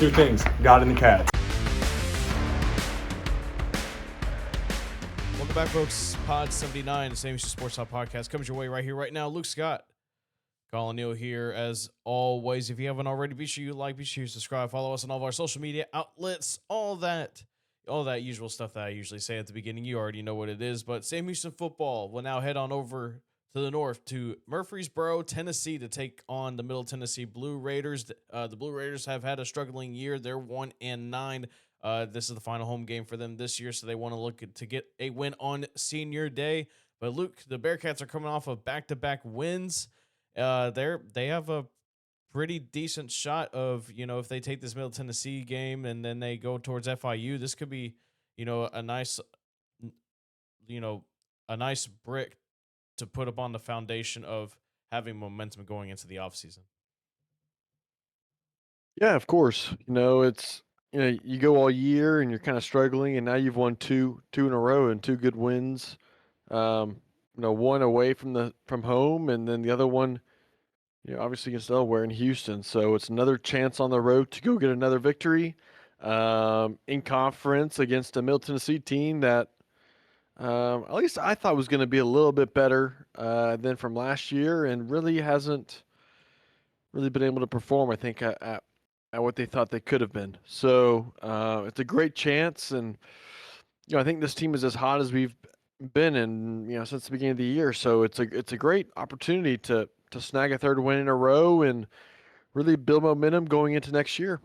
two things, God and the Cats. Welcome back, folks. Pod 79, the Sam Houston Sports Talk podcast comes your way right here, right now. Luke Scott, Colin Neal here, as always. If you haven't already, be sure you like, be sure you subscribe, follow us on all of our social media outlets, all that usual stuff that I usually say at the beginning. You already know what it is, but Sam Houston football will now head on over to the north to Murfreesboro, Tennessee, to take on the Middle Tennessee Blue Raiders. The Blue Raiders have had a struggling year. They're 1-9. This is the final home game for them this year, so they want to look to get a win on Senior Day. But Luke, the Bearkats are coming off of back-to-back wins. They have a pretty decent shot of, if they take this Middle Tennessee game and then they go towards FIU, this could be, a nice brick to put up on the foundation of having momentum going into the offseason. Yeah, of course. It's you go all year and you're kind of struggling, and now you've won two in a row and two good wins. One away from home, and then the other one, obviously against Delaware in Houston. So it's another chance on the road to go get another victory in conference against a Middle Tennessee team that at least I thought was going to be a little bit better than from last year, and really hasn't really been able to perform, I think, at what they thought they could have been. So it's a great chance, and I think this team is as hot as we've been in since the beginning of the year. So it's a great opportunity to snag a third win in a row and really build momentum going into next year.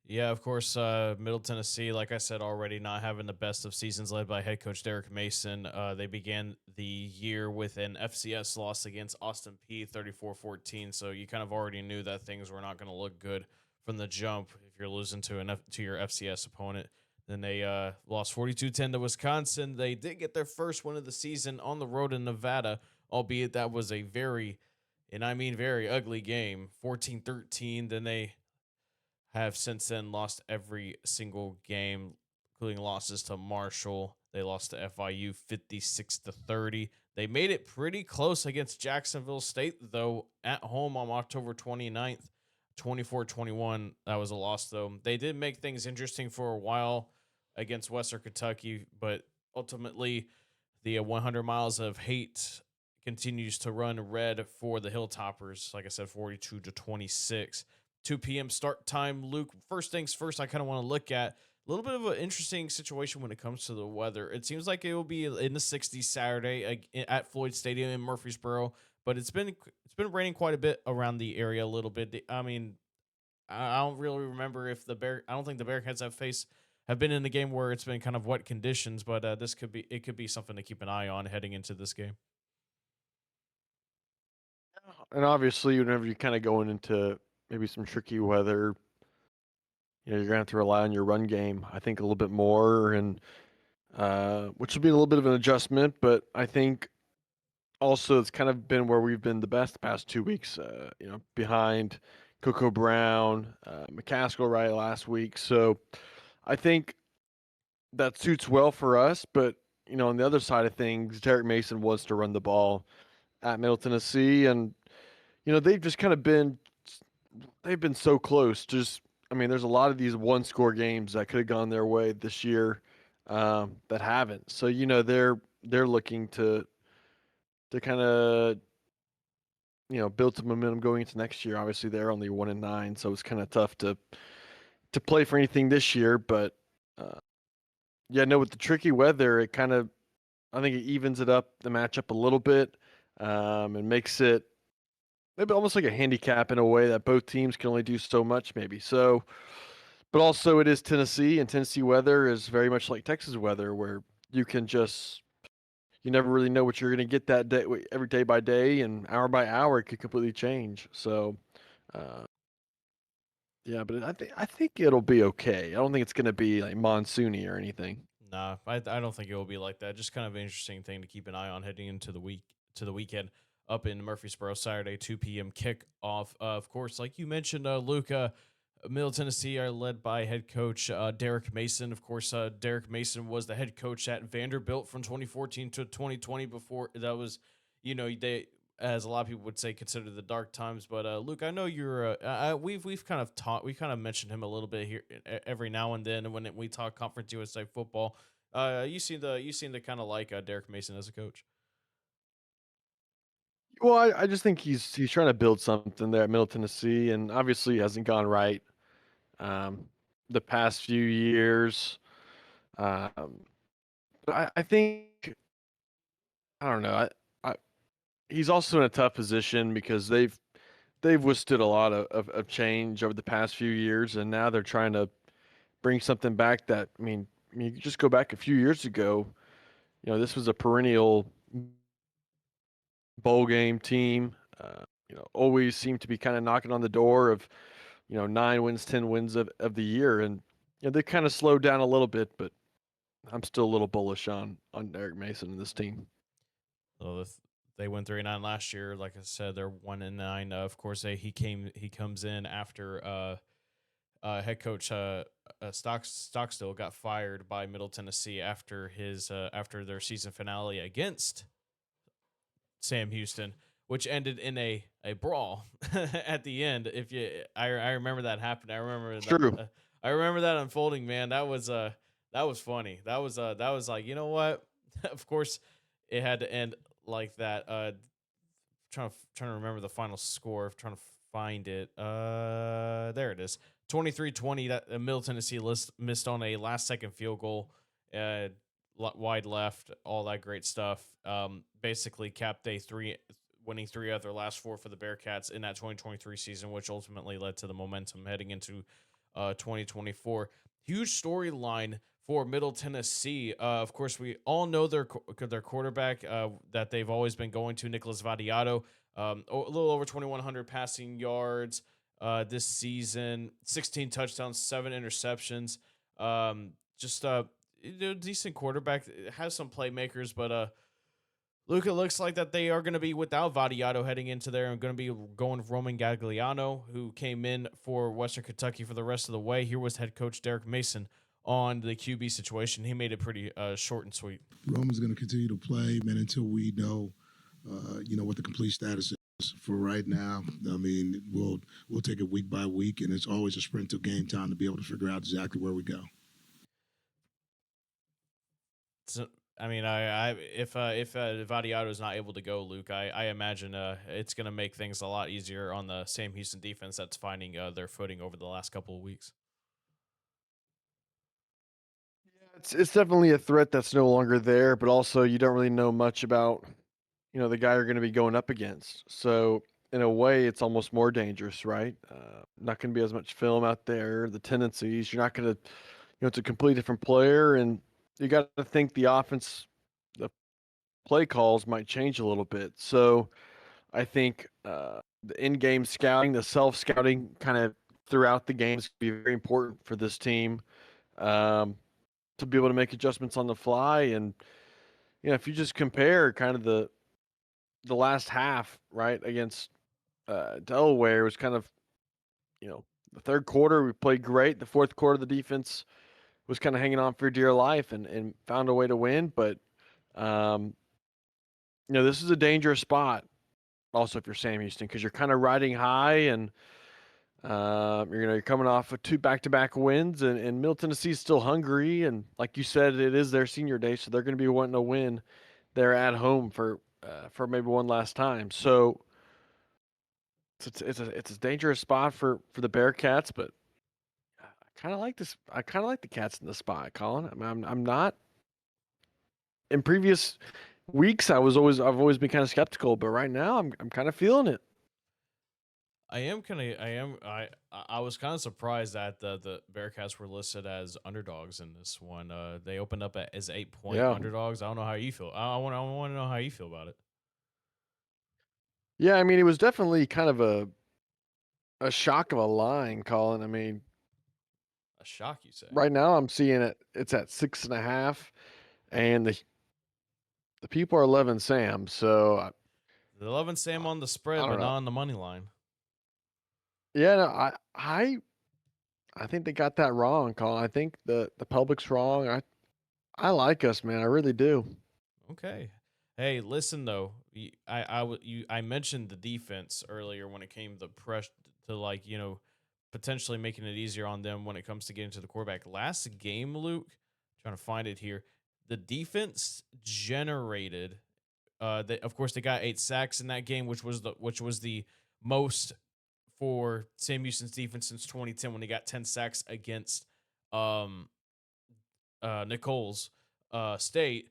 Yeah, of course, Middle Tennessee, like I said already, not having the best of seasons, led by head coach Derek Mason. They began the year with an FCS loss against Austin Peay, 34-14, so you kind of already knew that things were not going to look good from the jump if you're losing to your FCS opponent. Then they lost 42-10 to Wisconsin. They did get their first win of the season on the road in Nevada, albeit that was a very, and I mean very, ugly game, 14-13. Then they have since then lost every single game, including losses to Marshall. They lost to FIU 56-30. They made it pretty close against Jacksonville State, though, at home on October 29th, 24-21. That was a loss, though. They did make things interesting for a while against Western Kentucky, but ultimately the 100 miles of hate continues to run red for the Hilltoppers. Like I said, 42-26. 2 p.m. start time. Luke, first things first, I kind of want to look at a little bit of an interesting situation when it comes to the weather. It seems like it will be in the 60s Saturday at Floyd Stadium in Murfreesboro, but it's been raining quite a bit around the area a little bit. I mean, I don't really remember if I don't think the Bearcats have been in the game where it's been kind of wet conditions, but it could be something to keep an eye on heading into this game. And obviously, whenever you're kind of going into maybe some tricky weather, you're going to have to rely on your run game, I think, a little bit more, and which will be a little bit of an adjustment. But I think also it's kind of been where we've been the best the past 2 weeks, behind Coco Brown, McCaskill right last week. So I think that suits well for us. But, on the other side of things, Derek Mason wants to run the ball at Middle Tennessee, and, they've just kind of they've been so close. There's a lot of these one-score games that could have gone their way this year that haven't. So they're looking to kind of build some momentum going into next year. Obviously, they're only 1-9, so it's kind of tough to play for anything this year. But with the tricky weather, I think it evens it up, the matchup a little bit, and makes it maybe almost like a handicap in a way that both teams can only do so much, maybe. So, but also it is Tennessee, and Tennessee weather is very much like Texas weather, where you never really know what you're going to get that day, every day by day and hour by hour. It could completely change. So, but I think it'll be okay. I don't think it's going to be like monsoony or anything. Nah, I don't think it will be like that. Just kind of an interesting thing to keep an eye on heading into the weekend up in Murfreesboro, Saturday, 2 p.m. kickoff. Of course, like you mentioned, Luca, Middle Tennessee are led by head coach Derek Mason. Of course, Derek Mason was the head coach at Vanderbilt from 2014 to 2020. Before that was, as a lot of people would say, consider the dark times. But Luke, I know you're. We've kind of taught. We kind of mentioned him a little bit here every now and then when we talk Conference USA football. You seem to kind of like Derek Mason as a coach. Well, I just think he's trying to build something there at Middle Tennessee, and obviously it hasn't gone right um, the past few years. Um, but I think I don't know. I he's also in a tough position because they've withstood a lot of change over the past few years, and now they're trying to bring something back that I mean, you just go back a few years ago. This was a perennial bowl game team. Always seemed to be kind of knocking on the door of 9 wins, 10 wins of the year, and they kind of slowed down a little bit, but I'm still a little bullish on Derek Mason and this team. So they went 3-9 last year. Like I said, they're 1-9. Of course, he comes in after head coach Stockstill got fired by Middle Tennessee after their season finale against Sam Houston, which ended in a brawl at the end. I remember that happening. True. I remember that unfolding. Man, that was funny. That was like, you know what? Of course, it had to end like that. Trying to remember the final score. Trying to find it. There it is. 23-20. That Middle Tennessee missed on a last second field goal. Uh, Wide left, all that great stuff. Basically capped winning three out of their last four for the Bearcats in that 2023 season, which ultimately led to the momentum heading into 2024. Huge storyline for Middle Tennessee. Of course, we all know their quarterback that they've always been going to, Nicholas Vadiato. A little over 2,100 passing yards this season, 16 touchdowns, 7 interceptions. Just decent quarterback. Has some playmakers, but Luca looks like that they are going to be without Vadiato heading into there and going to be going with Roman Gagliano, who came in for Western Kentucky for the rest of the way. Here was head coach Derek Mason on the QB situation. He made it pretty short and sweet. Roman's going to continue to play, man, until we know, what the complete status is. For right now, I mean, we'll take it week by week, and it's always a sprint to game time to be able to figure out exactly where we go. So, I mean, if Vadiato is not able to go, Luke, I imagine it's going to make things a lot easier on the Sam Houston defense that's finding their footing over the last couple of weeks. It's definitely a threat that's no longer there, but also you don't really know much about the guy you're going to be going up against. So in a way, it's almost more dangerous, right? Not going to be as much film out there. The tendencies, you're not going to, it's a completely different player, and you got to think the offense, the play calls might change a little bit. So I think the in-game scouting, the self-scouting, kind of throughout the games, be very important for this team um, to be able to make adjustments on the fly. And if you just compare kind of the last half, right, against Delaware, was kind of, the third quarter we played great. The fourth quarter, the defense was kind of hanging on for dear life and found a way to win. But um, this is a dangerous spot. Also, if you're Sam Houston, because you're kind of riding high, and you're coming off of two back-to-back wins, and Middle Tennessee's still hungry, and like you said, it is their senior day, so they're going to be wanting to win. They're at home for maybe one last time. So it's a dangerous spot for the Bearcats, but I kind of like this. I kind of like the Cats in the spot, Colin. I mean, I'm not in previous weeks. I've always been kind of skeptical, but right now I'm kind of feeling it. I was kind of surprised that the Bearcats were listed as underdogs in this one. They opened up as 8-point Yeah, underdogs. I don't know how you feel. I want to know how you feel about it. yeah. I mean, it was definitely kind of a shock of a line, Colin. I mean, A shock, you say? right now I'm seeing it. It's at 6.5, and the people are loving Sam. So They're loving Sam on the I spread, don't but know. not on the money line. Yeah, no, I think they got that wrong, Colin. I think the public's wrong. I like us, man. I really do. Okay. Hey, listen though, I mentioned the defense earlier when it came to press to like potentially making it easier on them when it comes to getting to the quarterback. Last game, Luke, trying to find it here, the defense generated. Of course, they got 8 sacks in that game, which was the most for Sam Houston's defense since 2010 when they got 10 sacks against um Nicole's State.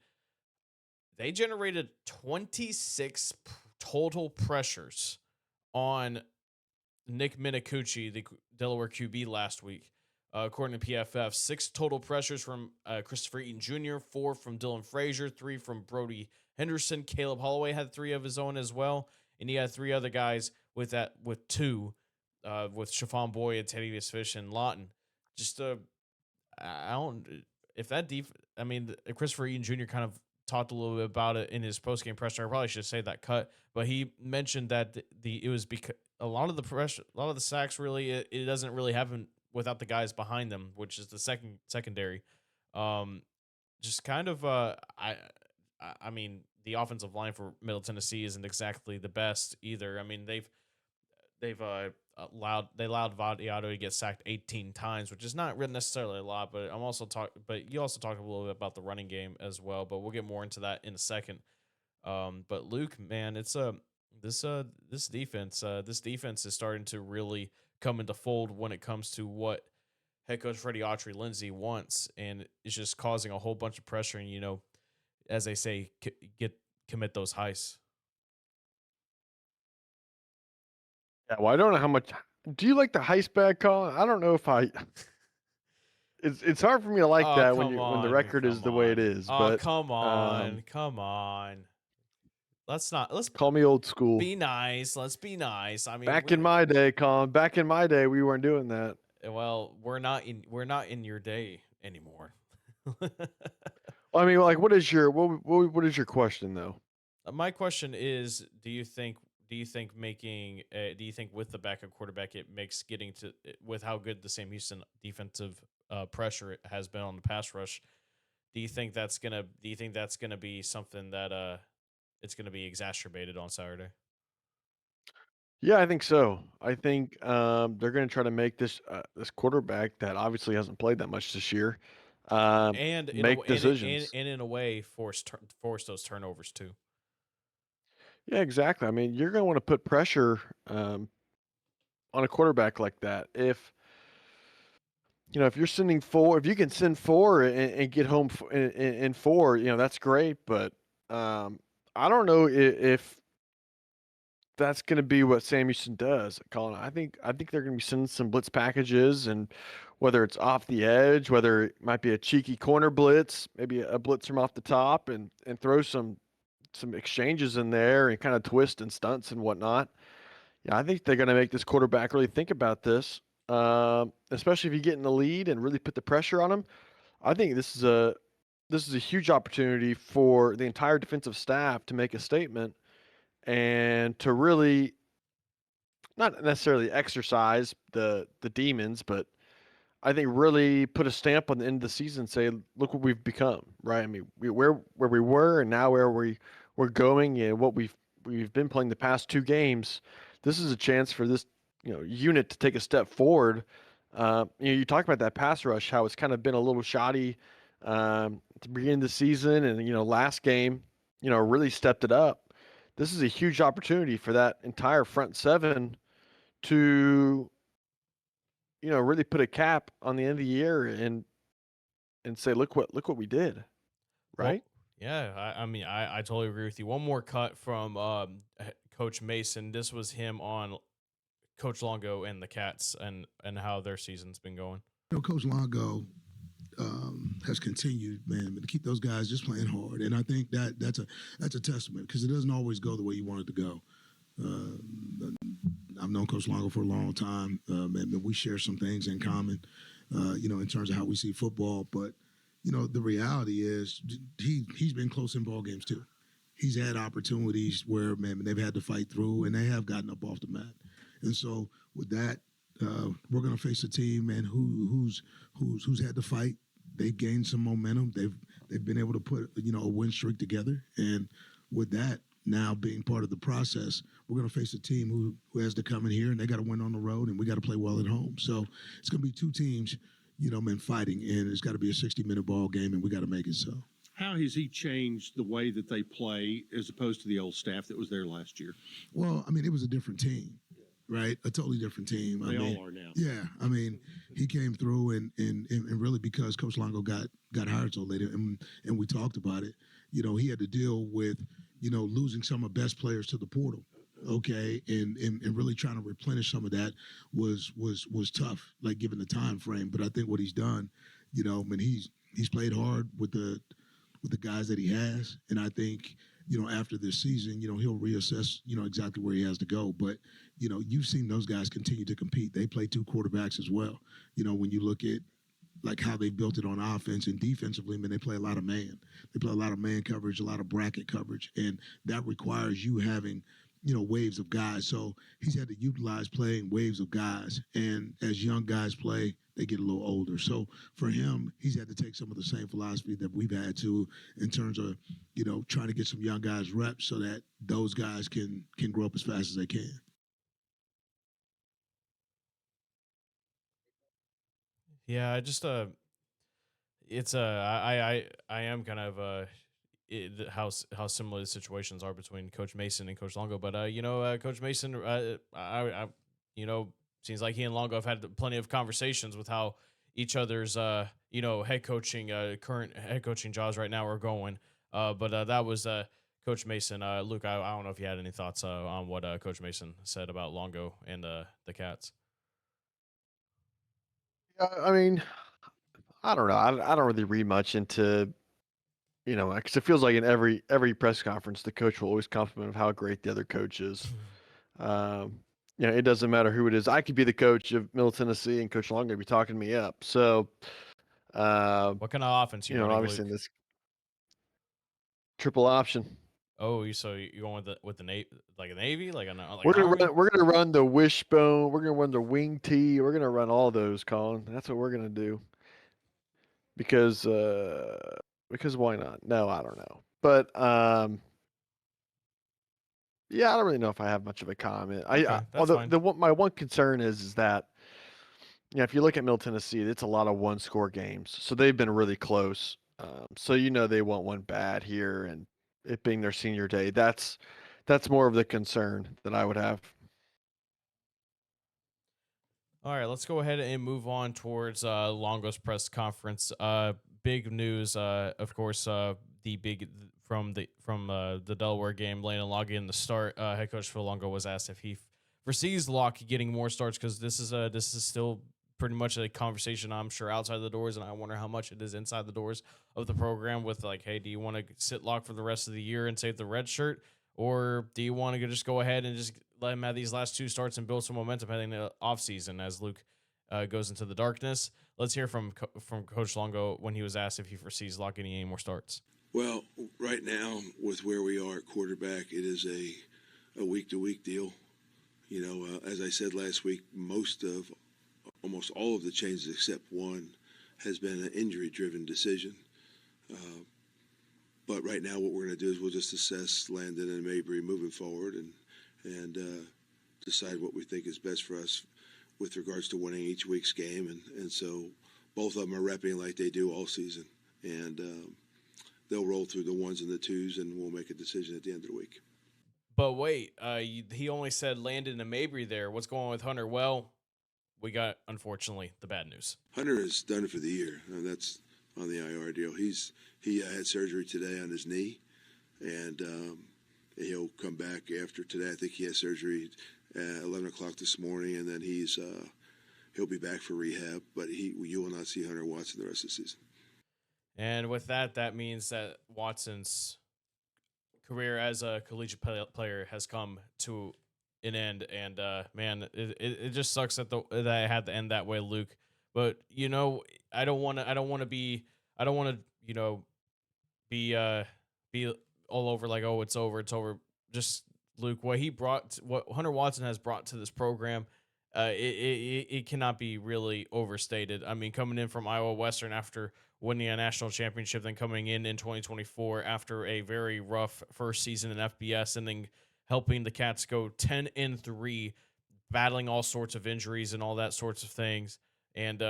They generated 26 total pressures on Nick Minicucci, the Delaware QB, last week. According to PFF, 6 total pressures from Christopher Eaton Jr., 4 from Dylan Frazier, 3 from Brody Henderson. Caleb Holloway had 3 of his own as well, and he had 3 other guys with 2, with Shafon Boyd, and Tavius Fish, and Lawton. Just I don't if that I mean, Christopher Eaton Jr. kind of talked a little bit about it in his post game press. I probably should say that cut, but he mentioned that it was because a lot of the pressure, a lot of the sacks, really it doesn't really happen without the guys behind them, which is the secondary. Um, just kind of I mean, the offensive line for Middle Tennessee isn't exactly the best either. I mean, they've allowed Vadiato to get sacked 18 times, which is not really necessarily a lot. But you also talked a little bit about the running game as well. But we'll get more into that in a second. But Luke, man, it's this defense is starting to really come into fold when it comes to what head coach Freddie Autry Lindsey wants, and it's just causing a whole bunch of pressure. And as they say, commit those heists. Yeah, well, I don't know how much. Do you like the heist bag call? I don't know if I. It's hard for me to like Oh, that come when the on, record is come the way it on. is. Oh, But come on, um, come on. Let's call me old school. be nice. Let's be nice. I mean, Back in my day, Colin. Back in my day, we weren't doing that. we're not in your day anymore. Well, I mean, like, what is your question though? My question is, do you think with the backup quarterback it makes getting to with how good the Sam Houston defensive pressure it has been on the pass rush, do you think that's gonna be something that it's gonna be exacerbated on Saturday? Yeah, I think so. I think they're going to try to make this quarterback that obviously hasn't played that much this year And make decisions. in a way force those turnovers too. Yeah, exactly. I mean, you're going to want to put pressure um, on a quarterback like that. If you're sending 4, if you can send 4 and get home in 4, that's great. But I don't know if that's going to be what Sam Houston does, Colin. I think they're going to be sending some blitz packages, and whether it's off the edge, whether it might be a cheeky corner blitz, maybe a blitz from off the top, and throw some exchanges in there and kind of twist and stunts and whatnot. Yeah, I think they're going to make this quarterback really think about this, especially if you get in the lead and really put the pressure on him. I think this is a huge opportunity for the entire defensive staff to make a statement and to really not necessarily exercise the demons, but I think really put a stamp on the end of the season and say, look what we've become, right? I mean, where we were and now where we're going and what we've been playing the past 2 games. This is a chance for this unit to take a step forward. You talk about that pass rush, how it's kind of been a little shoddy at the beginning of the season, and last game, really stepped it up. This is a huge opportunity for that entire front 7 to really put a cap on the end of the year and say, look what we did, Well, right? yeah, I mean, I totally agree with you. One more cut from Coach Mason. This was him on Coach Longo and the Cats and how their season's been going. Coach Longo has continued, man, to keep those guys just playing hard, and I think that's a testament because it doesn't always go the way you want it to go. I've known Coach Longo for a long time, and we share some things in common, in terms of how we see football. But the reality is he's been close in ball games too. He's had opportunities where, man, they've had to fight through, and they have gotten up off the mat. And so with that, we're going to face a team, man, who's had to fight. They've gained some momentum. They've been able to put a win streak together, and with that now being part of the process, we're going to face a team who has to come in here and they got to win on the road and we got to play well at home. So it's going to be two teams, men fighting, and it's got to be a 60-minute ball game, and we got to make it so. How has he changed the way that they play as opposed to the old staff that was there last year? Well, it was a different team, right? A totally different team. They all are now. Yeah, he came through and really because Coach Longo got hired so late, and we talked about it. He had to deal with losing some of the best players to the portal. Okay, and really trying to replenish some of that was tough, like given the time frame. But I think what he's done, he's played hard with the guys that he has, and I think after this season, he'll reassess exactly where he has to go. But you've seen those guys continue to compete. They play two quarterbacks as well. When you look at like how they built it on offense and defensively, they play a lot of man. They play a lot of man coverage, a lot of bracket coverage, and that requires you having waves of guys. So he's had to utilize playing waves of guys. And as young guys play, they get a little older. So for him, he's had to take some of the same philosophy that we've had to in terms of, trying to get some young guys reps so that those guys can grow up as fast as they can. Yeah, I just it's I am kind of how similar the situations are between Coach Mason and Coach Longo, but Coach Mason, seems like he and Longo have had plenty of conversations with how each other's head coaching current head coaching jobs right now are going. But that was Coach Mason. Luke, I don't know if you had any thoughts on what Coach Mason said about Longo and the Cats. Yeah, I don't know. I don't really read much into, because it feels like in every press conference, the coach will always compliment of how great the other coach is. It doesn't matter who it is. I could be the coach of Middle Tennessee, and Coach Long going to be talking me up. So, What kind of offense you running, obviously Luke? in this triple option. Oh, so you going with the Navy, like a Navy, like We're Army? we're gonna run the wishbone. We're gonna run the wing tee. We're gonna run all those, Colin. That's what we're gonna do. Because why not? No, I don't know. But yeah, I don't really know if I have much of a comment. Okay, that's fine. My one concern is that if you look at Middle Tennessee, it's a lot of one-score games, so they've been really close. So they want one bad here, and it being their senior day, that's more of the concern that I would have. All right, let's go ahead and move on towards Longo's press conference. Big news, of course, the big from the Delaware game. Landon Loggett, the start. Head coach Phil Longo was asked if he foresees Locke getting more starts, because this is still pretty much a conversation, I'm sure, outside the doors, and I wonder how much it is inside the doors of the program with like, hey, do you want to sit Locke for the rest of the year and save the red shirt? Or do you want to just go ahead and just let him have these last two starts and build some momentum heading into offseason as Luke goes into the darkness? Let's hear from Coach Longo when he was asked if he foresees Locke getting any more starts. Well, right now, with where we are at quarterback, it is a week-to-week deal. As I said last week, almost all of the changes except one has been an injury-driven decision. But right now, what we're going to do is we'll just assess Landon and Mabry moving forward and decide what we think is best for us with regards to winning each week's game. And so both of them are repping like they do all season. And they'll roll through the ones and the twos, and we'll make a decision at the end of the week. But wait, he only said Landon and Mabry there. What's going on with Hunter? Well, we got, unfortunately, the bad news. Hunter is done for the year. That's on the IR deal. He had surgery today on his knee, and he'll come back after today. I think he had surgery at 11 o'clock this morning, and then he'll be back for rehab. But you will not see Hunter Watson the rest of the season. And with that means that Watson's career as a collegiate player has come to an end. And man, it just sucks that I had to end that way, Luke. But I don't want to be all over like, oh, it's over. Just Luke, what Hunter Watson has brought to this program it cannot be really overstated. I mean, coming in from Iowa Western after winning a national championship, then coming in 2024 after a very rough first season in FBS, and then helping the Cats go 10-3, battling all sorts of injuries and all that sorts of things, and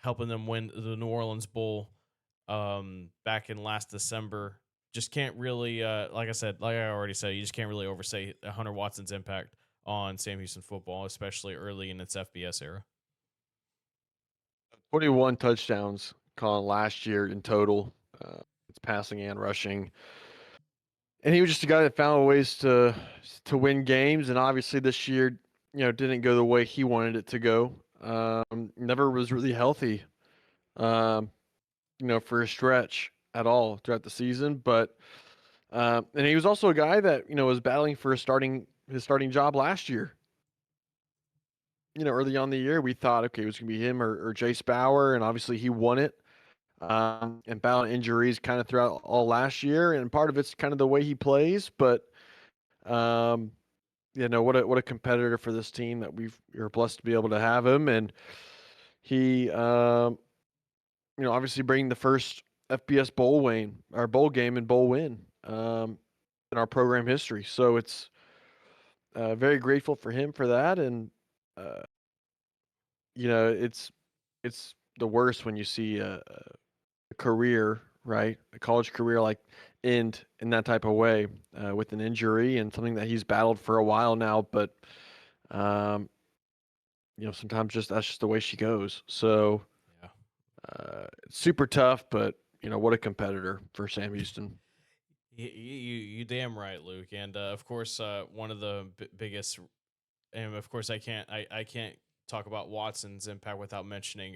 helping them win the New Orleans Bowl back in last December. Just can't really, like I said, like I already said, you just can't really overstate Hunter Watson's impact on Sam Houston football, especially early in its FBS era. 21 touchdowns, Colin, last year in total. It's passing and rushing. And he was just a guy that found ways to win games. And obviously this year, didn't go the way he wanted it to go. Never was really healthy, for a stretch at all throughout the season. But and he was also a guy that was battling for his starting job last year. Early on in the year, we thought, okay, it was going to be him or Jace Bauer, and obviously he won it. And battled injuries kind of throughout all last year, and part of it's kind of the way he plays. But what a competitor for this team that we're blessed to be able to have him, and he, obviously bringing the first FBS bowl game and bowl win in our program history. So it's very grateful for him for that, and uh, it's the worst when you see a career, right, a college career like end in that type of way with an injury and something that he's battled for a while now. But um, sometimes that's just the way she goes. So Yeah. it's super tough, but what a competitor for Sam Houston. You damn right, Luke. And of course, one of the biggest, and of course, I can't talk about Watson's impact without mentioning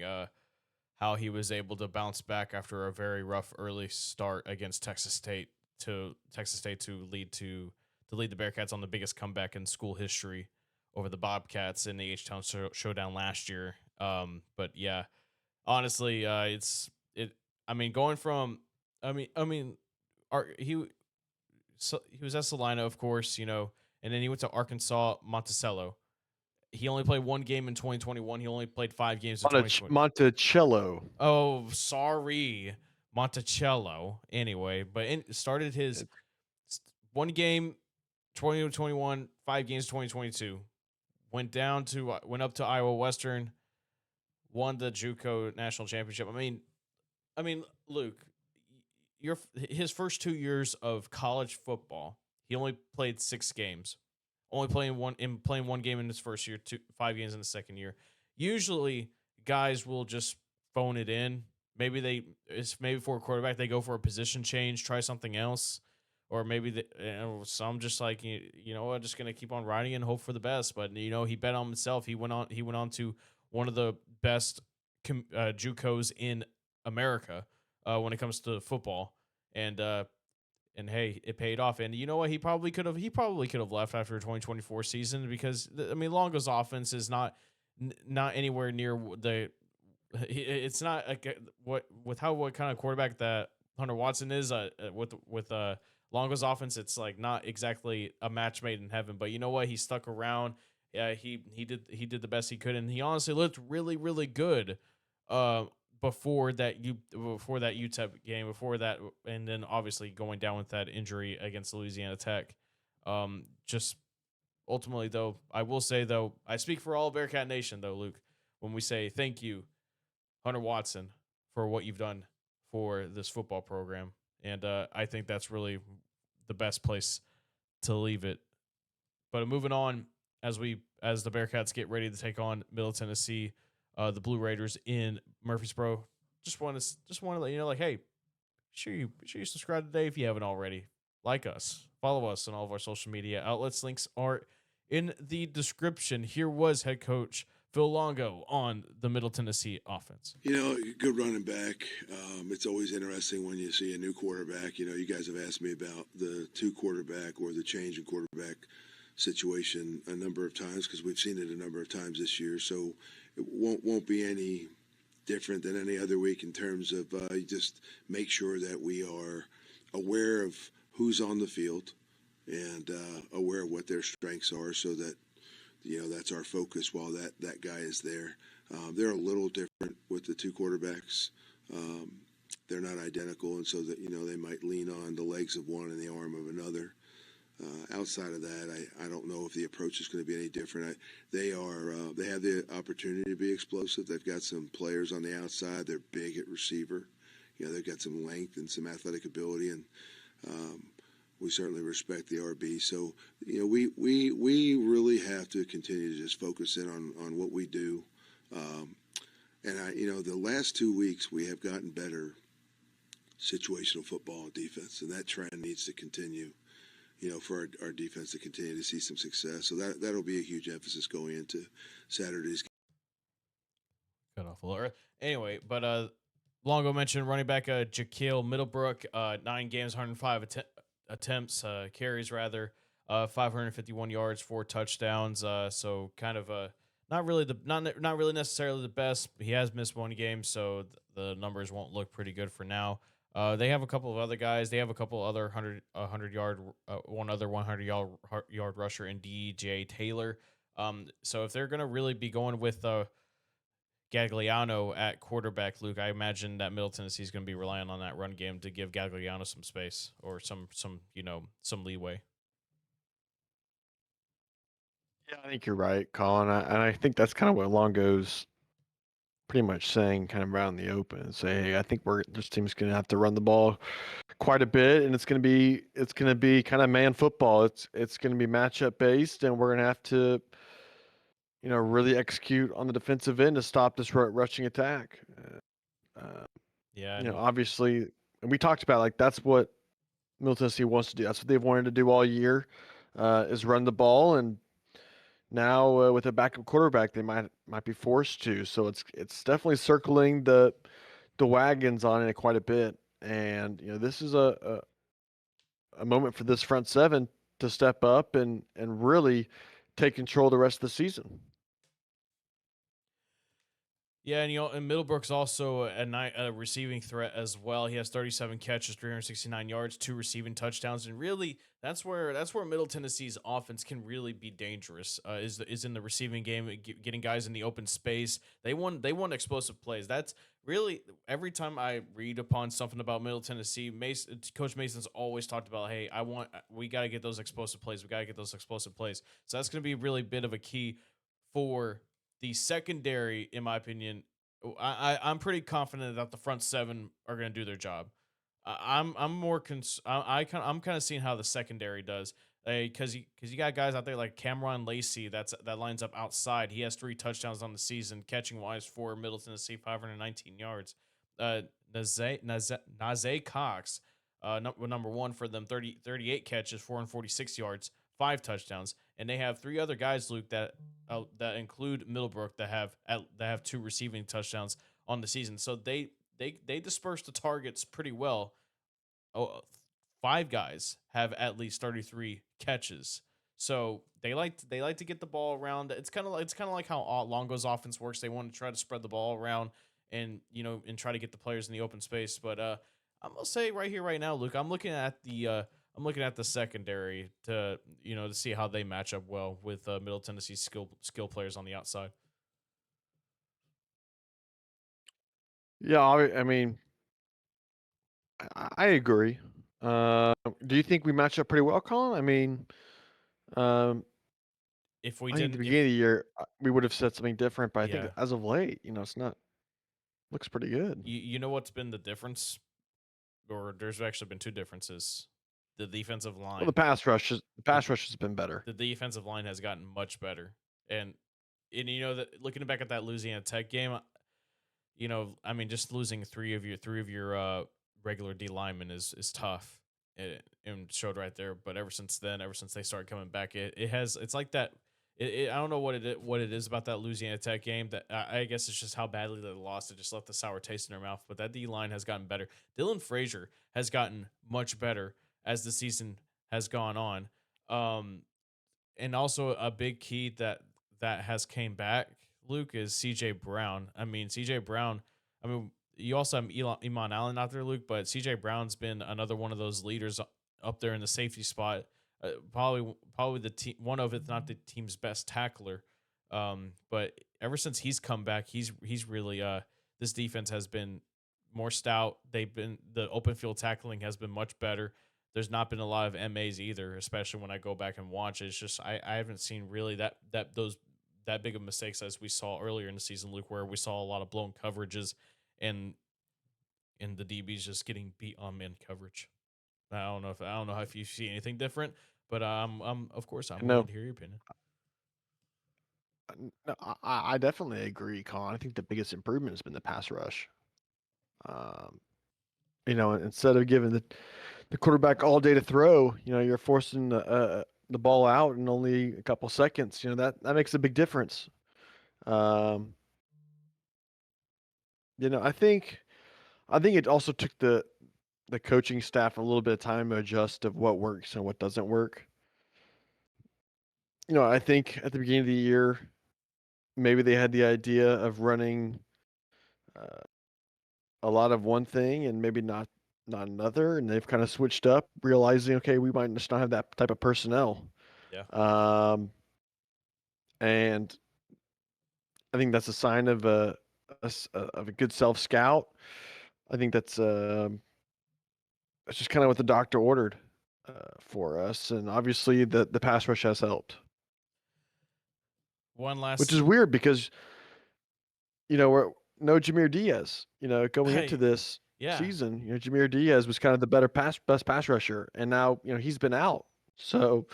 how he was able to bounce back after a very rough early start against Texas State to lead the Bearcats on the biggest comeback in school history over the Bobcats in the H-Town showdown last year. But yeah, honestly, I mean, going from, he he was at Salina, of course, and then he went to Arkansas Monticello. He only played one game in 2021. He only played 5 games in 2020. Monticello. Oh, sorry, Monticello. Anyway, but started his one game 2021, 5 games 2022. Went up to Iowa Western, won the JUCO national championship. I mean, Luke, his first 2 years of college football, he only played 6 games. Only playing one game in his first year, 5 games in the second year. Usually, guys will just phone it in. Maybe for a quarterback they go for a position change, try something else, or maybe some just like I'm just gonna keep on riding and hope for the best. But he bet on himself. He went on to one of the best JUCOs in America when it comes to football, and hey, it paid off. And you know what? He probably could have left after the 2024 season because Longo's offense is not anywhere near it's not like what kind of quarterback that Hunter Watson is with Longo's offense. It's like not exactly a match made in heaven, but you know what? He stuck around. Yeah, he did the best he could, and he honestly looked really, really good. Before that UTEP game, and then obviously going down with that injury against Louisiana Tech. Just ultimately, though, I will say, though, I speak for all Bearcat Nation, though, Luke, when we say thank you, Hunter Watson, for what you've done for this football program. And I think that's really the best place to leave it. But moving on, as the Bearcats get ready to take on Middle Tennessee, the Blue Raiders in Murfreesboro. Just want to let you know, like, hey, sure you subscribe today if you haven't already. Like us, follow us on all of our social media outlets. Links are in the description. Here was head coach Phil Longo on the Middle Tennessee offense. Good running back. It's always interesting when you see a new quarterback. You guys have asked me about the 2 quarterback or the change in quarterback situation a number of times because we've seen it a number of times this year. So it won't be any different than any other week in terms of just make sure that we are aware of who's on the field and aware of what their strengths are so that that's our focus while that guy is there. They're a little different with the two quarterbacks. They're not identical, and so that they might lean on the legs of one and the arm of another. Outside of that, I don't know if the approach is going to be any different. They have the opportunity to be explosive. They've got some players on the outside. They're big at receiver. They've got some length and some athletic ability, and we certainly respect the RB. So we really have to continue to just focus in on what we do. And the last 2 weeks we have gotten better situational football defense, and that trend needs to continue. For our defense to continue to see some success. So that'll be a huge emphasis going into Saturday's game. Cut off a little. Anyway, but Longo mentioned running back Jaquil Middlebrook, 9 games, 105 attempts, carries rather, 551 yards, 4 touchdowns. So kind of not really necessarily the best. He has missed 1 game, so the numbers won't look pretty good for now. They have a couple of other guys. They have a couple other 100 yard, one other 100 yard rusher in DJ Taylor. So if they're gonna really be going with Gagliano at quarterback, Luke, I imagine that Middle Tennessee is gonna be relying on that run game to give Gagliano some space or some leeway. Yeah, I think you're right, Colin. And I think that's kind of what Longo's pretty much saying, kind of around the open, and say, hey, I think this team's going to have to run the ball quite a bit, and it's going to be kind of man football. It's going to be matchup based, and we're going to have to really execute on the defensive end to stop this rushing attack. Yeah, Obviously, and we talked about, like, that's what Middle Tennessee wants to do. That's what they've wanted to do all year, is run the ball. And now with a backup quarterback, they might be forced to. So it's definitely circling the wagons on it quite a bit. And this is a moment for this front seven to step up and really take control the rest of the season. Yeah, and Middlebrook's also a receiving threat as well. He has 37 catches, 369 yards, 2 receiving touchdowns, and really that's where Middle Tennessee's offense can really be dangerous. Is in the receiving game, getting guys in the open space. They want explosive plays. That's really every time I read upon something about Middle Tennessee, Coach Mason's always talked about, hey, we got to get those explosive plays. We got to get those explosive plays. So that's going to be a really bit of a key for the secondary, in my opinion. I'm pretty confident that the front seven are going to do their job. I'm kind of seeing how the secondary does, because you got guys out there like Cameron Lacey that lines up outside. He has 3 touchdowns on the season, catching wise for Middle Tennessee, 519 yards. Nazay Cox, number 1 for them, 38 catches, 446 yards, 5 touchdowns, and they have 3 other guys, Luke, that include Middlebrook that have 2 receiving touchdowns on the season. So they disperse the targets pretty well. 5 guys have at least 33 catches. So they like to get the ball around. It's kind of like how Longo's offense works. They want to try to spread the ball around and try to get the players in the open space. But I'm gonna say right here, right now, Luke, I'm looking at the secondary to see how they match up well with Middle Tennessee skill players on the outside. Yeah, I mean, I agree. Do you think we match up pretty well, Colin? I mean, If we I think at didn't, the beginning of the year we would have said something different, but I Yeah. think as of late, it's not. Looks pretty good. you know what's been the difference, or there's actually been 2 differences. The defensive line. Well, the pass rush has been better. The defensive line has gotten much better, and that looking back at that Louisiana Tech game, I mean, just losing three of your regular D linemen is tough, and showed right there. But ever since they started coming back, it's like that. I don't know what it is about that Louisiana Tech game that I guess it's just how badly they lost. It just left a sour taste in their mouth. But that D line has gotten better. Dylan Frazier has gotten much better as the season has gone on. And also a big key that has came back, Luke, is CJ Brown. I mean, CJ Brown. I mean, you also have Iman Allen out there, Luke, but CJ Brown's been another one of those leaders up there in the safety spot. probably the team, one of, if not the team's best tackler. But ever since he's come back, he's really this defense has been more stout. The open field tackling has been much better. There's not been a lot of MAs either, especially when I go back and watch it. It's just I haven't seen really that big of mistakes as we saw earlier in the season, Luke, where we saw a lot of blown coverages and the DBs just getting beat on man coverage. I don't know if you see anything different, but of course I'm No, willing to hear your opinion. no, I definitely agree, Colin. I think the biggest improvement has been the pass rush. Instead of giving the quarterback all day to throw, you're forcing the ball out in only a couple seconds. That makes a big difference. Um, I think it also took the coaching staff a little bit of time to adjust of what works and what doesn't work. I think at the beginning of the year, maybe they had the idea of running a lot of one thing and maybe not another, and they've kind of switched up, realizing, okay, we might just not have that type of personnel. Yeah. And I think that's a sign of a good self scout. I think that's just kind of what the doctor ordered for us, and obviously the pass rush has helped. Which is weird because we're no Jameer Diaz. Going into this season, Jameer Diaz was kind of the best pass rusher, and now he's been out. So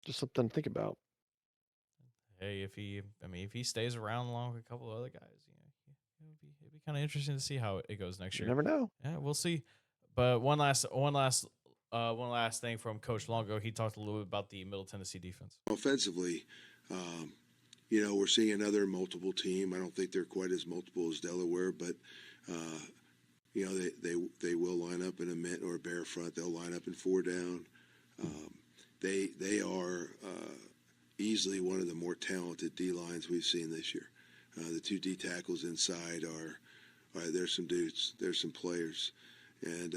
just something to think about. Hey, if he stays around along with a couple of other guys, it'd be kind of interesting to see how it goes next year. You never know. Yeah, we'll see. But one last thing from Coach Longo. He talked a little bit about the Middle Tennessee defense. Offensively, we're seeing another multiple team. I don't think they're quite as multiple as Delaware, but they will line up in a mint or a bear front. They'll line up in 4 down. They are easily one of the more talented D lines we've seen this year. The 2 D tackles inside are there's some dudes, there's some players, and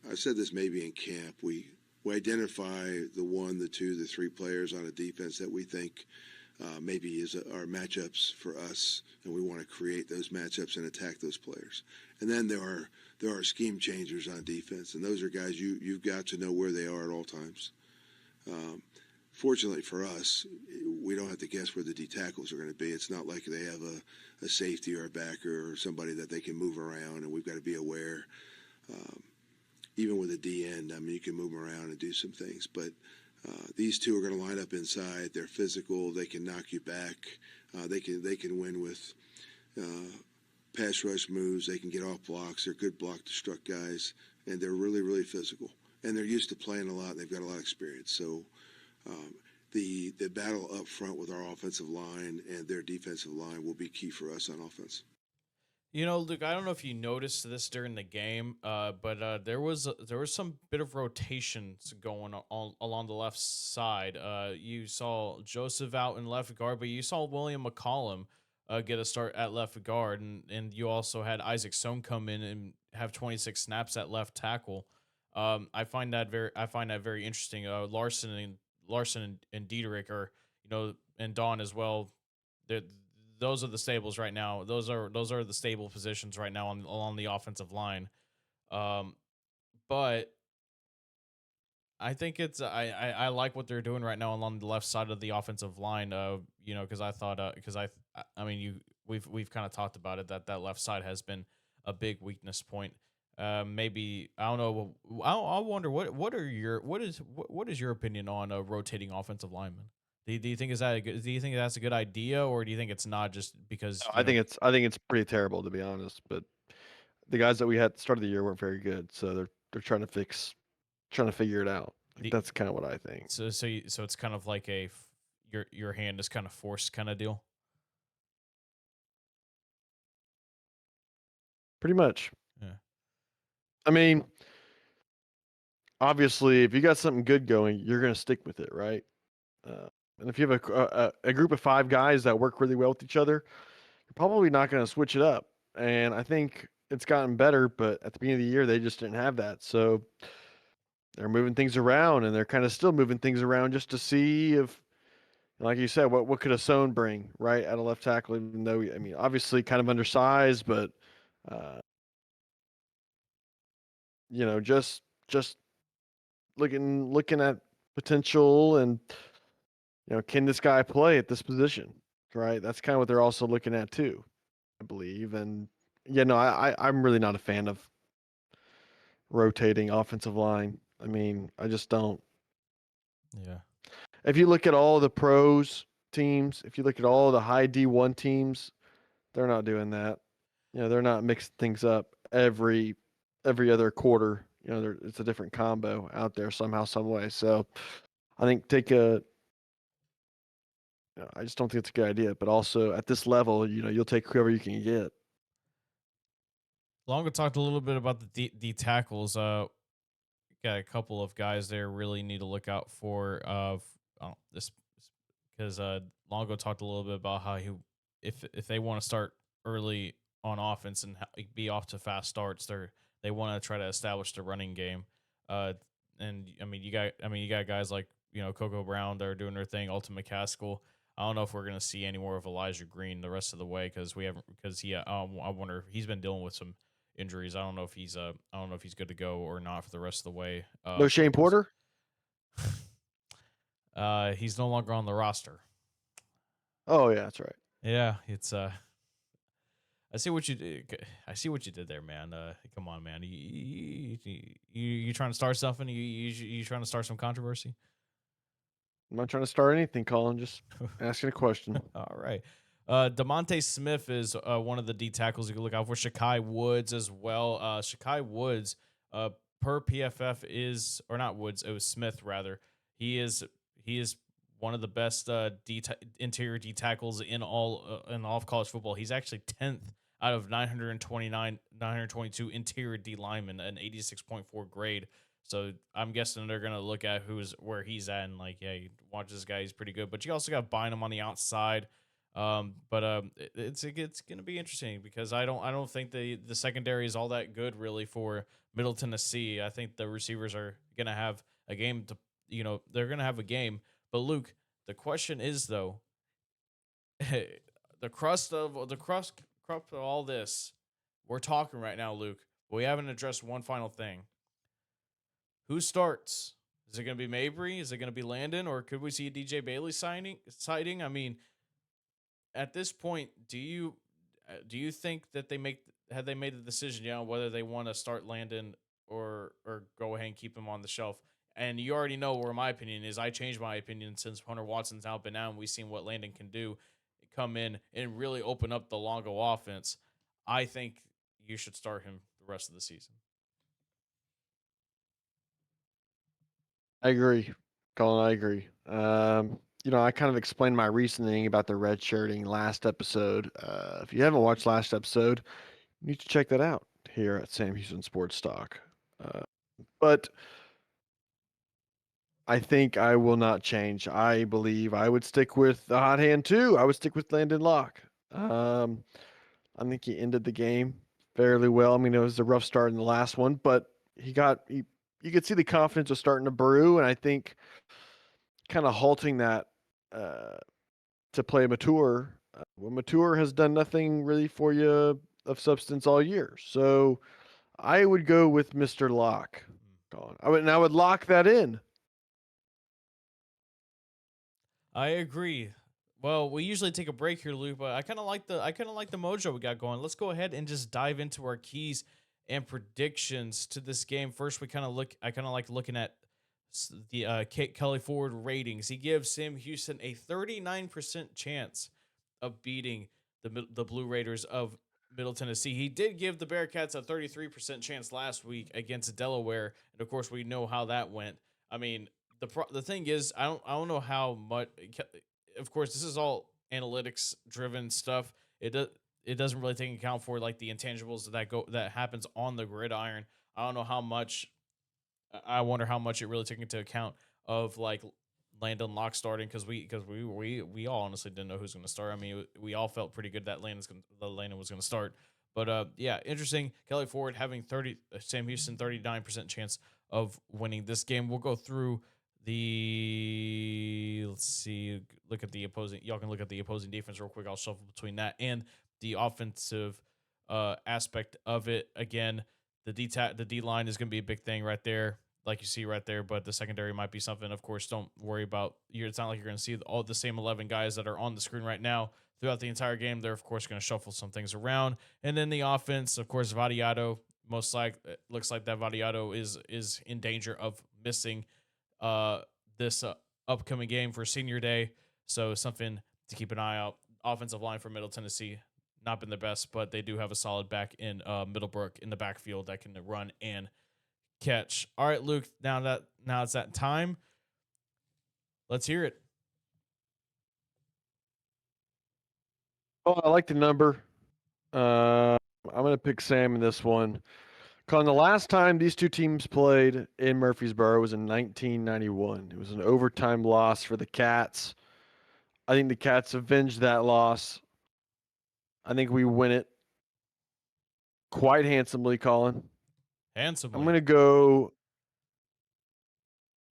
I said this maybe in camp. We identify the 1, the 2, the 3 players on a defense that we think maybe is our matchups for us, and we want to create those matchups and attack those players. And then there are scheme changers on defense, and those are guys you've got to know where they are at all times. Fortunately for us, we don't have to guess where the D tackles are going to be. It's not like they have a safety or a backer or somebody that they can move around, and we've got to be aware. Even with a D end, you can move them around and do some things. But these 2 are going to line up inside. They're physical. They can knock you back. They can win with pass rush moves. They can get off blocks. They're good block to struck guys, and they're really, really physical. And they're used to playing a lot. And they've got a lot of experience. So the battle up front with our offensive line and their defensive line will be key for us on offense. Luke, I don't know if you noticed this during the game, but there was some bit of rotations going on along the left side. You saw Joseph out in left guard, but you saw William McCollum get a start at left guard, and you also had Isaac Sohn come in and have 26 snaps at left tackle. I find that very interesting. Larson and Dietrich are, and Dawn as well. Those are the stables right now. Those are the stable positions right now along the offensive line. But I think it's I like what they're doing right now along the left side of the offensive line. Because I thought we've kind of talked about it that left side has been a big weakness point. Maybe I don't know. I wonder what is your opinion on a rotating offensive lineman? Do you think do you think that's a good idea, or do you think it's not just because? No, I think it's pretty terrible, to be honest. But the guys that we had at the start of the year weren't very good, so they're trying to figure it out. That's kind of what I think. So it's kind of like your hand is kind of forced kind of deal. Pretty much. Yeah. Obviously, if you got something good going, you're going to stick with it, right? And if you have a group of 5 guys that work really well with each other, you're probably not going to switch it up. And I think it's gotten better, but at the beginning of the year, they just didn't have that. So they're moving things around, and they're kind of still moving things around just to see if, like you said, what could Hasson bring right at a left tackle? Even though I mean, obviously kind of undersized, but uh, just looking at potential and can this guy play at this position? Right, that's kind of what they're also looking at too, I believe. And I'm really not a fan of rotating offensive line. I mean, I just don't. Yeah. If you look at all the pros teams, if you look at all the high D1 teams, they're not doing that. They're not mixing things up every other quarter. It's a different combo out there somehow, some way. So I think I just don't think it's a good idea. But also at this level, you'll take whoever you can get. Longo talked a little bit about the D tackles. Got a couple of guys there really need to look out for. This because Longo talked a little bit about how if they want to start early on offense and be off to fast starts, they want to try to establish the running game. And you got guys like Coco Brown that are doing their thing. Alton McCaskill. I don't know if we're gonna see any more of Elijah Green the rest of the way because I wonder he's been dealing with some injuries. I don't know if he's good to go or not for the rest of the way. No Shane Porter? He's no longer on the roster. Oh yeah, that's right. Yeah, it's I see what you did. I see what you did there, man. Come on, man. You trying to start something? You trying to start some controversy? I'm not trying to start anything, Colin. Just asking a question. All right. DeMonte Smith is one of the D tackles you can look out for. Shakai Woods as well. Shakai Woods, per PFF is, or not Woods, it was Smith rather. He is one of the best interior D tackles in all of college football. He's actually 10th out of 922 interior D linemen, an 86.4 grade. So I'm guessing they're gonna look at where he's at and like, hey, watch this guy, he's pretty good. But you also got Bynum on the outside. It's gonna be interesting because I don't think the secondary is all that good really for Middle Tennessee. I think the receivers are gonna have a game they're gonna have a game. But Luke, the question is though, the crust of all this we're talking right now, Luke. But we haven't addressed one final thing. Who starts? Is it going to be Mabry? Is it going to be Landon? Or could we see a DJ Bailey sighting? I mean, at this point, do you think that they made the decision, whether they want to start Landon or go ahead and keep him on the shelf? And you already know where my opinion is. I changed my opinion since Hunter Watson's now been out and we've seen what Landon can do, come in and really open up the Longo offense. I think you should start him the rest of the season. I agree, Colin. I agree. I kind of explained my reasoning about the red shirting last episode. If you haven't watched last episode, you need to check that out here at Sam Houston SportsTalk. But I think I will not change. I believe I would stick with the hot hand too. I would stick with Landon Locke. I think he ended the game fairly well. I mean, it was a rough start in the last one, but you could see the confidence was starting to brew, and I think kind of halting that to play Mature. When Mature has done nothing really for you of substance all year. So I would go with Mr. Locke. I would lock that in. I agree. Well, we usually take a break here, Luke, but I kind of like the mojo we got going. Let's go ahead and just dive into our keys and predictions to this game. First, I kind of like looking at the Kelly Ford ratings. He gives Sam Houston a 39% chance of beating the Blue Raiders of Middle Tennessee. He did give the Bearkats a 33% chance last week against Delaware, and of course, we know how that went. I mean, the thing is, I don't know how much. Of course, this is all analytics driven stuff. It doesn't really take account for like the intangibles that happens on the gridiron. I don't know how much. I wonder how much it really took into account of like Landon Locke starting because we all honestly didn't know who's going to start. I mean, we all felt pretty good that Landon was going to start. But yeah, interesting. Kelly Ford having Sam Houston 39% chance of winning this game. We'll go through let's see, look at the opposing. Y'all can look at the opposing defense real quick. I'll shuffle between that and the offensive aspect of it. Again, the D line is going to be a big thing right there, like you see right there. But the secondary might be something. Of course, don't worry about. It's not like you're going to see all the same 11 guys that are on the screen right now throughout the entire game. They're of course going to shuffle some things around, and then the offense, of course, Vadiato. Most like it looks like that Vadiato is in danger of missing this upcoming game for senior day. So something to keep an eye out. Offensive line for Middle Tennessee, not been the best, but they do have a solid back in Middlebrook in the backfield that can run and catch. All right, Luke, now it's that time. Let's hear it. Oh, I like the number. I'm going to pick Sam in this one. Because the last time these two teams played in Murfreesboro was in 1991. It was an overtime loss for the Cats. I think the Cats avenged that loss. I think we win it quite handsomely, Colin. Handsomely. I'm going to go.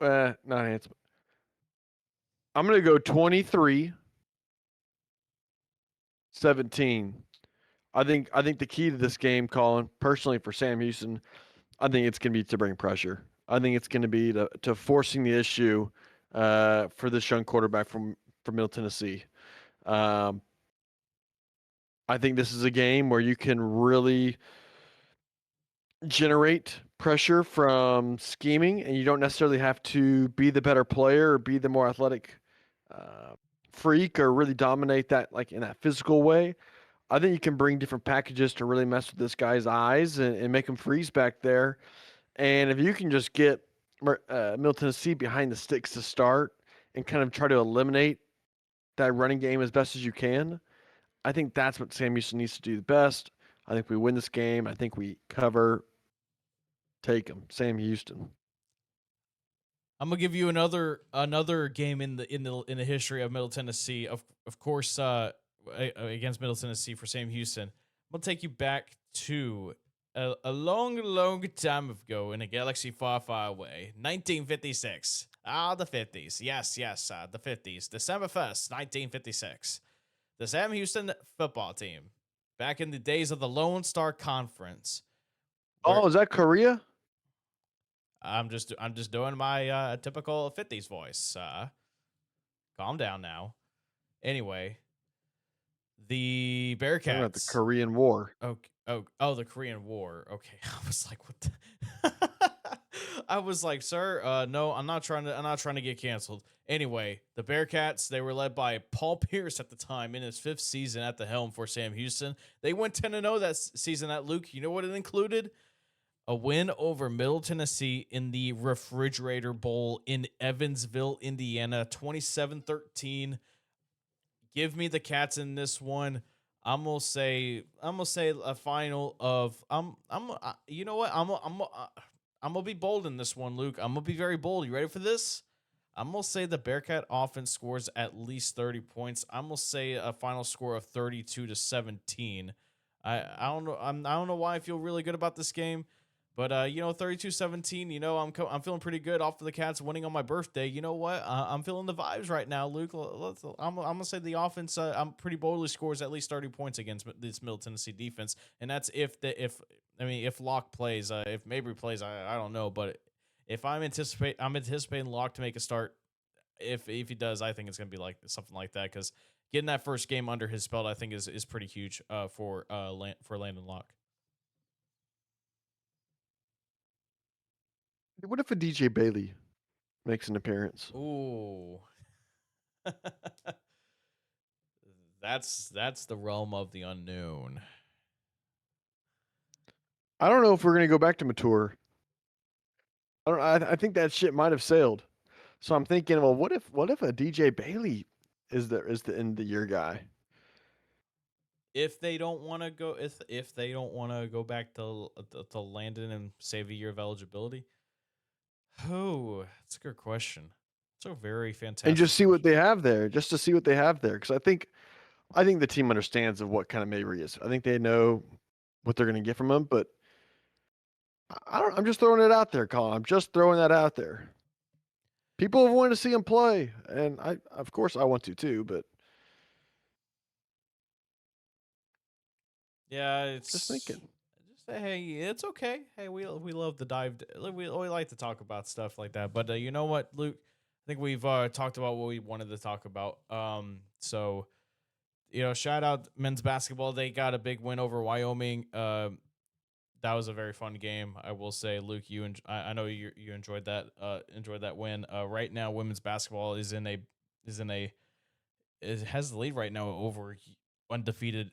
Not handsome. I'm going to go 23-17. I think the key to this game, Colin, personally for Sam Houston, I think it's going to be to bring pressure. I think it's going to be to forcing the issue for this young quarterback from Middle Tennessee. I think this is a game where you can really generate pressure from scheming, and you don't necessarily have to be the better player or be the more athletic freak or really dominate that like in that physical way. I think you can bring different packages to really mess with this guy's eyes and make him freeze back there. And if you can just get Middle Tennessee behind the sticks to start and kind of try to eliminate that running game as best as you can, I think that's what Sam Houston needs to do the best. I think we win this game. I think we cover. Take him, Sam Houston. I'm gonna give you another game in the history of Middle Tennessee. Of course, against Middle Tennessee for Sam Houston. I'm gonna take you back to a long time ago in a galaxy far away, 1956. The 50s. Yes, the 50s. December 1st, 1956. The Sam Houston football team, back in the days of the Lone Star Conference. Oh, is that Korea? I'm just doing my typical 50s voice. Calm down now. Anyway, the Bearcats. About the Korean War. Oh, the Korean War. Okay, I was like, what? I was like, sir, no, I'm not trying to get canceled. Anyway, the Bearcats, they were led by Paul Pierce at the time in his 5th season at the helm for Sam Houston. They went 10-0 that season. At Luke, you know what it included? A win over Middle Tennessee in the Refrigerator Bowl in Evansville, Indiana, 27-13. Give me the Cats in this one. I'm gonna say a final of you know what? I'm gonna be bold in this one, Luke. I'm gonna be very bold. You ready for this? I'm gonna say the Bearcat offense scores at least 30 points. I'm gonna say a final score of 32-17. I don't know. I don't know why I feel really good about this game. But 32-17, I'm feeling pretty good off of the Cats winning on my birthday. You know what? I'm feeling the vibes right now, Luke. I'm gonna say the offense, I'm pretty boldly scores at least 30 points against this Middle Tennessee defense, and that's if Locke plays. If Mabry plays, I don't know, but if I'm anticipating Locke to make a start. If he does, I think it's gonna be like something like that, because getting that first game under his belt, I think is pretty huge for Landon Locke. What if a DJ Bailey makes an appearance? Ooh. That's the realm of the unknown. I don't know if we're gonna go back to Mature. I think that shit might have sailed. So I'm thinking, well, what if a DJ Bailey is the end of the year guy? If they don't want to go, if they don't want to go back to Landon and save a year of eligibility, that's a good question. It's a very fantastic. And just see what question. they have there, just to see what they have there, because I think the team understands of what kind of Mabry is. I think they know what they're going to get from him, but I'm just throwing it out there, Colin. I'm just throwing that out there. People have wanted to see him play, and of course, I want to too. But Yeah, it's just thinking. Just hey, it's okay. Hey, we love the dive. We like to talk about stuff like that. But you know what, Luke? I think we've talked about what we wanted to talk about. So shout out men's basketball. They got a big win over Wyoming. That was a very fun game. I will say, Luke, I know you enjoyed that win. Right now, women's basketball it has the lead right now over undefeated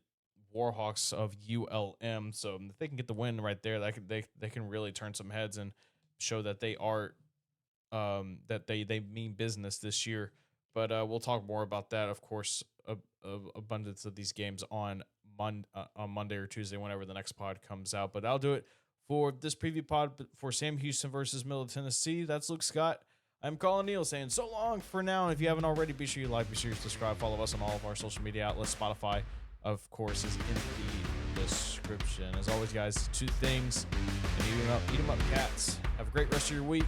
Warhawks of ULM. So if they can get the win right there, they can really turn some heads and show that they are that they mean business this year. But we'll talk more about that, of course, abundance of these games on Monday or Tuesday, whenever the next pod comes out. But I'll do it for this preview pod for Sam Houston versus Middle Tennessee. That's Luke Scott. I'm Colin Neal saying so long for now. And if you haven't already, be sure you like, be sure you subscribe, follow us on all of our social media outlets. Spotify, of course, is in the description. As always, guys, two things, and eat 'em up, cats. Have a great rest of your week.